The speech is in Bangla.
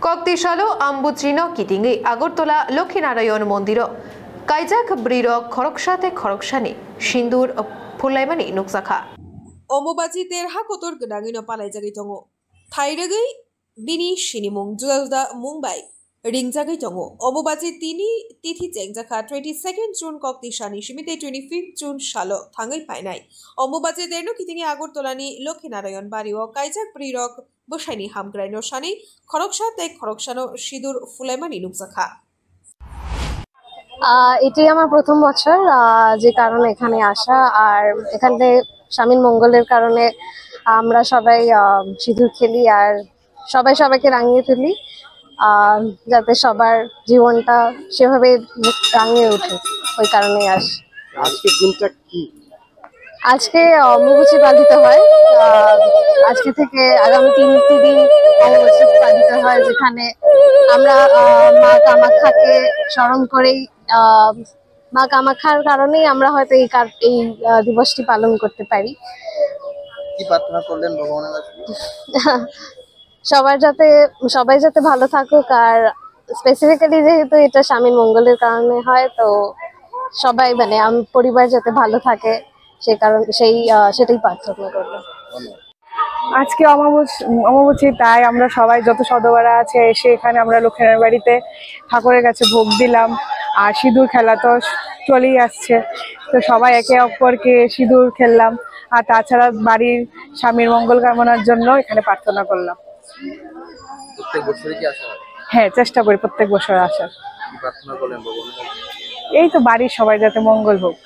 কক্তিশালো আম্বুচিন কিটিঙে আগরতলা লক্ষ্মীনারায়ণ মন্দির কাইজাক ব্রির খরকসাতে খরকসানি সিন্দুর ফুলাইমানি নুকসাখা অম্বুবাচী তেরহা কতর গদাঙিন পালাইজাগै दङ थाइरगै बिनि सिनिमुं जुदा जुदा मुंबाइ रिंजागै दङ अम्बुबाचী तिनि तिथि चेंजाखा 22 जुन कक्तिसानि सिमिते 25 जुन सालो थाङै फाइनाय अम्बुबाचী देरनो कितिनि আগরতলাनि लक्ष्मीनारायण बारियाव काइजाक ब्रिरक बसाइनि हामग्रायनो सानि खरकसा ते खरकसानो सिदुर ফুলাইমানি নুকসাখা। এটি আমার প্রথম বছর যে কারণে এখানে আসা, আর এখানে স্বামীর মঙ্গলের কারণে আমরা সবাই সিঁদুর খেলি আর সবাই সবাইকে রাঙিয়ে তুলি, যাতে সবার জীবনটা সেভাবে রাঙিয়ে ওঠে, ওই কারণেই আসি। আজকের দিনটা কি? আজকে অম্বুবাচী পালিত হয়। আজকে থেকে আগামী 3টি দিন অম্বুবাচী পালিত হয়, যেখানে আমরা মা কামাখ্যাকে স্মরণ করেই মা কামাখ্যার কারণেই আমরা হয়তো এই দিবসটি পালন করতে পারি। কি প্রার্থনা করলেন ভগবানের কাছে? সবাই যাতে ভালো থাকুক, আর স্পেসিফিক্যালি যেহেতু এটা স্বামীর মঙ্গলের কারণে হয়, তো সবাই মানে পরিবার যাতে ভালো থাকে সেটাই প্রার্থনা করলাম। আজকে অমাবস্যা, তাই আমরা সবাই যত সদস্যরা আছে এসে এখানে আমরা লক্ষ্মীনারায়ণ বাড়িতে ঠাকুরের কাছে ভোগ দিলাম, আর সিঁদুর খেলা তো চলেই আসছে, তো সবাই একে অপরকে সিঁদুর খেললাম, আর তাছাড়া বাড়ির স্বামীর মঙ্গল কামনার জন্য এখানে প্রার্থনা করলাম। প্রত্যেক বছরই কি আসা হয়? হ্যাঁ, চেষ্টা করি প্রত্যেক বছর আসার। কি প্রার্থনা করলেন ভগবানের কাছে? এই তো বাড়ির সবাই যাতে মঙ্গল হোক।